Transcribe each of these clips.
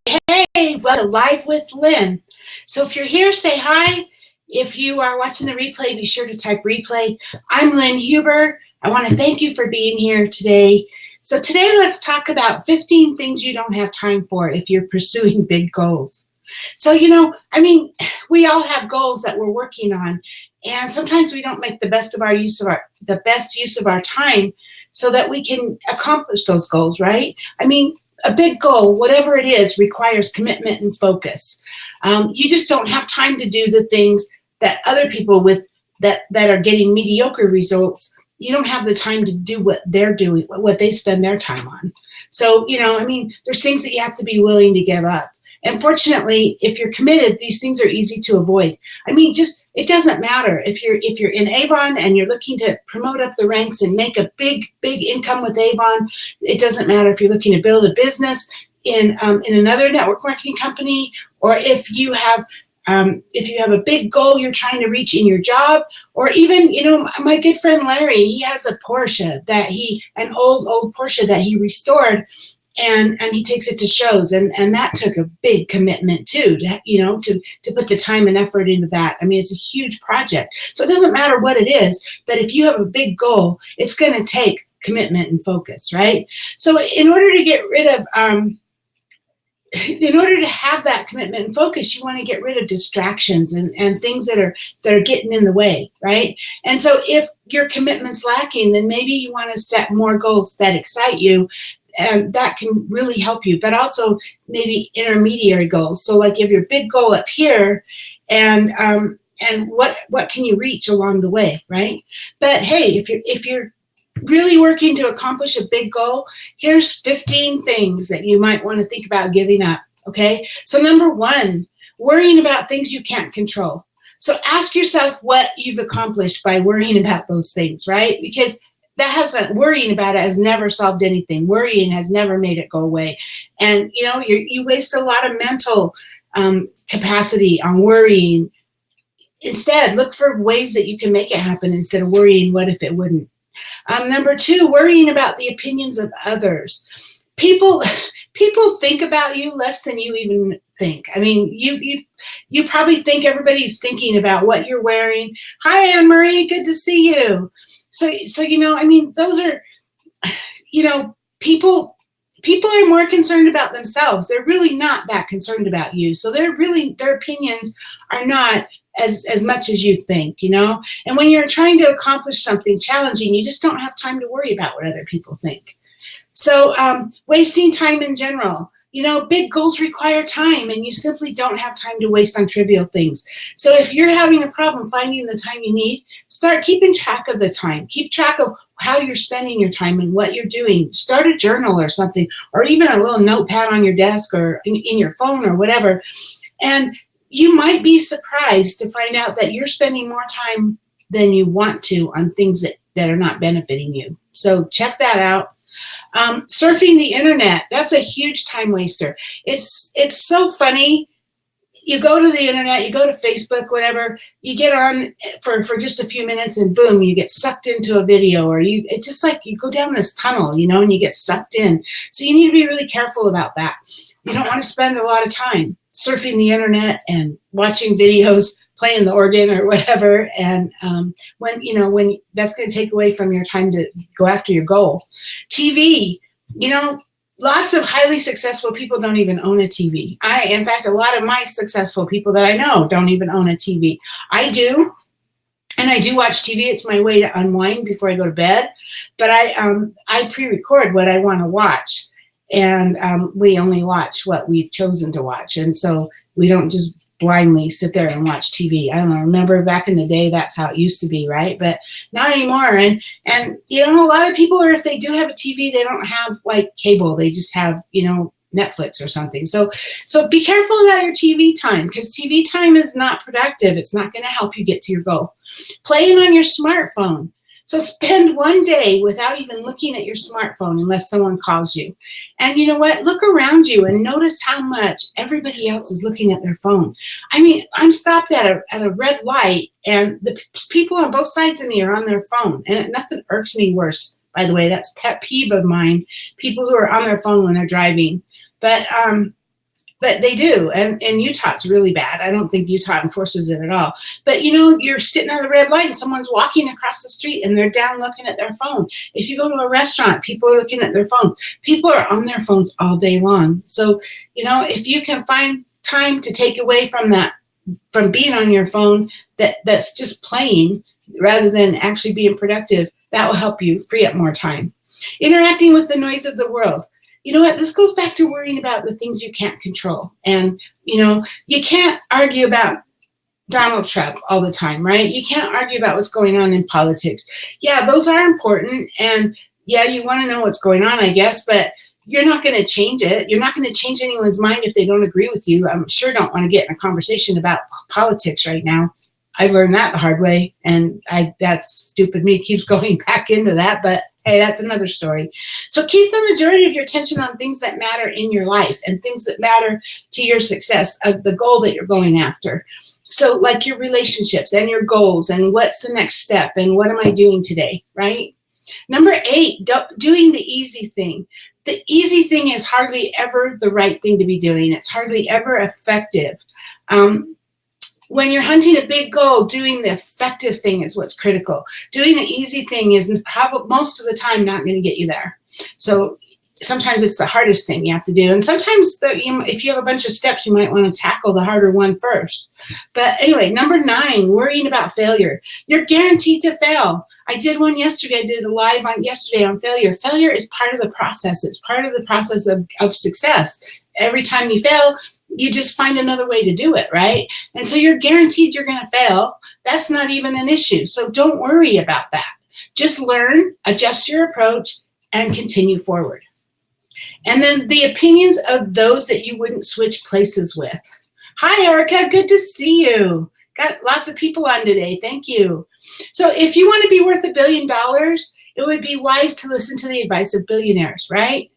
Hey, welcome to Live with Lynn. So if you're here, say hi. If you are watching the replay, be sure to type replay. I'm Lynn Huber. I want to thank you for being here today. So today let's talk about 15 things you don't have time for if you're pursuing big goals. So, we all have goals that we're working on, and sometimes we don't make the best use of our time so that we can accomplish those goals, right? A big goal, whatever it is, requires commitment and focus. You just don't have time to do the things that other people that are getting mediocre results. You don't have the time to do what they're doing, what they spend their time on. So, there's things that you have to be willing to give up. And fortunately, if you're committed, these things are easy to avoid. It doesn't matter if you're in Avon and you're looking to promote up the ranks and make a big income with Avon. It doesn't matter if you're looking to build a business in another network marketing company, or if you have a big goal you're trying to reach in your job, or even, my good friend Larry, he has a Porsche an old Porsche that he restored. And he takes it to shows, and that took a big commitment too, to put the time and effort into that. It's a huge project. So it doesn't matter what it is, but if you have a big goal, it's going to take commitment and focus, right? So in order to have that commitment and focus, you want to get rid of distractions and things that are getting in the way, right? And so if your commitment's lacking, then maybe you want to set more goals that excite you. And that can really help you, but also maybe intermediary goals. So like you have your big goal up here, and what can you reach along the way, right? But hey, if you're really working to accomplish a big goal, here's 15 things that you might want to think about giving up, okay? So number one, worrying about things you can't control. So ask yourself what you've accomplished by worrying about those things, right? Because worrying about it has never solved anything. Worrying has never made it go away. And, you waste a lot of mental capacity on worrying. Instead, look for ways that you can make it happen instead of worrying, what if it wouldn't? Number two, worrying about the opinions of others. People think about you less than you even think. You probably think everybody's thinking about what you're wearing. Hi, Anne Marie, good to see you. So those are, people are more concerned about themselves. They're really not that concerned about you. So their opinions are not as much as you think, And when you're trying to accomplish something challenging, you just don't have time to worry about what other people think. So wasting time in general. Big goals require time, and you simply don't have time to waste on trivial things. So if you're having a problem finding the time you need, start keeping track of the time. Keep track of how you're spending your time and what you're doing. Start a journal or something, or even a little notepad on your desk or in your phone or whatever. And you might be surprised to find out that you're spending more time than you want to on things that are not benefiting you. So check that out. Surfing the internet, that's a huge time waster. It's so funny. You go to the internet, you go to Facebook, whatever, you get on for just a few minutes and boom, you get sucked into a video, or it's just like you go down this tunnel, and you get sucked in. So you need to be really careful about that. You don't want to spend a lot of time surfing the internet and watching videos, playing the organ or whatever, and when that's going to take away from your time to go after your goal. TV, lots of highly successful people don't even own a TV. In fact, a lot of my successful people that I know don't even own a TV. I do, and I do watch TV. It's my way to unwind before I go to bed, but I pre-record what I want to watch, and we only watch what we've chosen to watch, and so we don't just blindly sit there and watch TV. I don't know, remember back in the day, that's how it used to be, right? But not anymore. And a lot of people, or if they do have a TV, they don't have like cable. They just have, Netflix or something. So be careful about your TV time, because TV time is not productive. It's not going to help you get to your goal. Playing on your smartphone. So spend one day without even looking at your smartphone unless someone calls you. And you know what? Look around you and notice how much everybody else is looking at their phone. I'm stopped at a red light, and the people on both sides of me are on their phone. And nothing irks me worse, by the way. That's a pet peeve of mine, people who are on their phone when they're driving. But But they do, and Utah it's really bad. I don't think Utah enforces it at all. But you know, you're sitting at a red light and someone's walking across the street and they're down looking at their phone. If you go to a restaurant, people are looking at their phones. People are on their phones all day long. So, you know, if you can find time to take away from that, from being on your phone, that's just playing rather than actually being productive, that will help you free up more time. Interacting with the noise of the world. You know what? This goes back to worrying about the things you can't control. And, you know, you can't argue about Donald Trump all the time, right? You can't argue about what's going on in politics. Yeah, those are important. And yeah, you want to know what's going on, I guess, but you're not going to change it. You're not going to change anyone's mind if they don't agree with you. I'm sure don't want to get in a conversation about politics right now. I learned that the hard way, and that stupid me keeps going back into that, but hey, that's another story. So keep the majority of your attention on things that matter in your life and things that matter to your success of the goal that you're going after. So like your relationships and your goals and what's the next step and what am I doing today, right? Number 8, doing the easy thing. The easy thing is hardly ever the right thing to be doing. It's hardly ever effective. When you're hunting a big goal, doing the effective thing is what's critical. Doing the easy thing is probably most of the time not going to get you there. So sometimes it's the hardest thing you have to do. And sometimes if you have a bunch of steps, you might want to tackle the harder one first. But anyway, number 9, worrying about failure. You're guaranteed to fail. I did one yesterday. I did a live on yesterday on failure. Failure is part of the process. It's part of the process of success. Every time you fail, you just find another way to do it, right? And so you're guaranteed you're going to fail. That's not even an issue. So don't worry about that. Just learn, adjust your approach, and continue forward. And then the opinions of those that you wouldn't switch places with. Hi, Erica. Good to see you. Got lots of people on today. Thank you. So if you want to be worth $1 billion, it would be wise to listen to the advice of billionaires, right?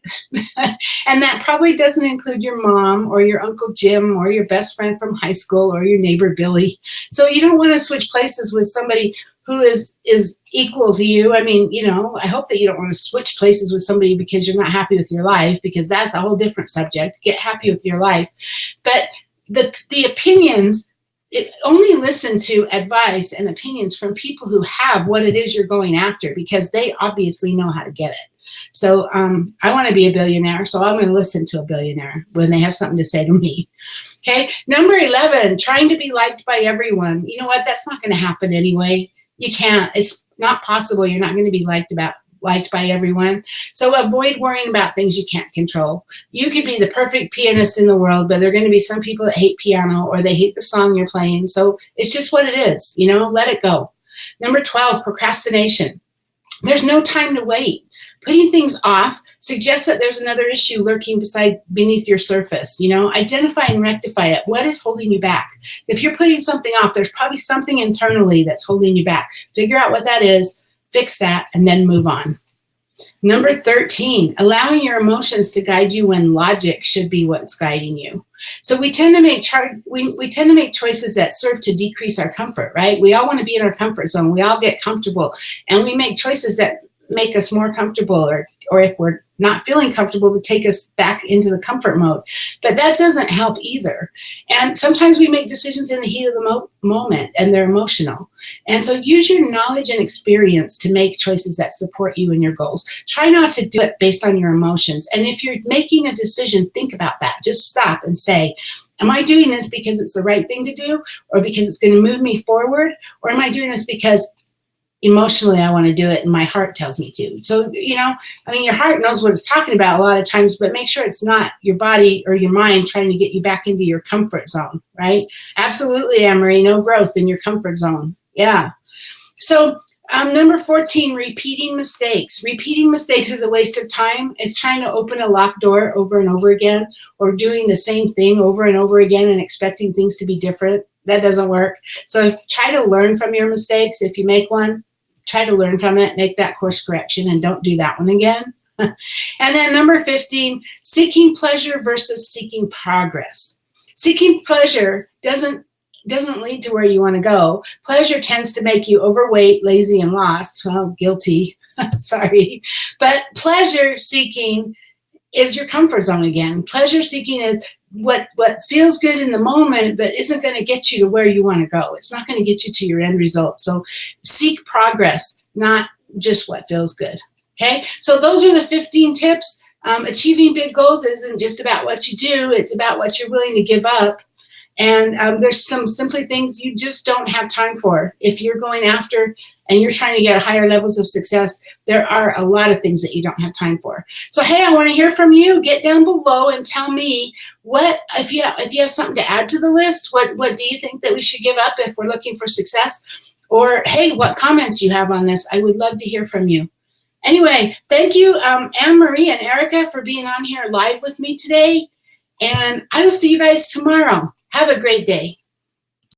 And that probably doesn't include your mom or your Uncle Jim or your best friend from high school or your neighbor Billy. So you don't want to switch places with somebody who is equal to you. I mean, you know, I hope that you don't want to switch places with somebody because you're not happy with your life, because that's a whole different subject. Get happy with your life. But the opinions, only listen to advice and opinions from people who have what it is you're going after, because they obviously know how to get it. So I want to be a billionaire, so I'm going to listen to a billionaire when they have something to say to me. Okay, number 11, trying to be liked by everyone. You know what? That's not going to happen anyway. You can't. It's not possible. You're not going to be liked by everyone. So avoid worrying about things you can't control. You could be the perfect pianist in the world, but there are going to be some people that hate piano or they hate the song you're playing. So it's just what it is, you know, let it go. Number 12, procrastination. There's no time to wait. Putting things off suggests that there's another issue lurking beneath your surface. You know, identify and rectify it. What is holding you back? If you're putting something off, there's probably something internally that's holding you back. Figure out what that is, fix that, and then move on. Number 13, allowing your emotions to guide you when logic should be what's guiding you. So we tend to make choices that serve to decrease our comfort, right? We all want to be in our comfort zone. We all get comfortable, and we make choices that make us more comfortable, or if we're not feeling comfortable, to take us back into the comfort mode. But that doesn't help either. And sometimes we make decisions in the heat of the moment, and they're emotional. And so use your knowledge and experience to make choices that support you and your goals. Try not to do it based on your emotions. And if you're making a decision, think about that. Just stop and say, am I doing this because it's the right thing to do, or because it's going to move me forward? Or am I doing this because emotionally I want to do it and my heart tells me to? So, you know, I mean, your heart knows what it's talking about a lot of times, but make sure it's not your body or your mind trying to get you back into your comfort zone, right? Absolutely, Anne-Marie, no growth in your comfort zone. Yeah. So number 14, repeating mistakes. Repeating mistakes is a waste of time. It's trying to open a locked door over and over again, or doing the same thing over and over again and expecting things to be different. That doesn't work. So try to learn from your mistakes. If you make one, try to learn from it, make that course correction, and don't do that one again. And then number 15, seeking pleasure versus seeking progress. Seeking pleasure doesn't lead to where you want to go. Pleasure tends to make you overweight, lazy, and lost. Well, guilty. Sorry. But pleasure seeking is your comfort zone again. Pleasure seeking is what feels good in the moment, but isn't going to get you to where you want to go. It's not going to get you to your end result. So seek progress, not just what feels good. Okay, so those are the 15 tips. Achieving big goals isn't just about what you do, it's about what you're willing to give up. And there's some simply things you just don't have time for. If you're going after and you're trying to get higher levels of success, there are a lot of things that you don't have time for. So, hey, I want to hear from you. Get down below and tell me what, if you have something to add to the list, what do you think that we should give up if we're looking for success? Or, hey, what comments you have on this? I would love to hear from you. Anyway, thank you, Anne-Marie and Erica, for being on here live with me today. And I will see you guys tomorrow. Have a great day.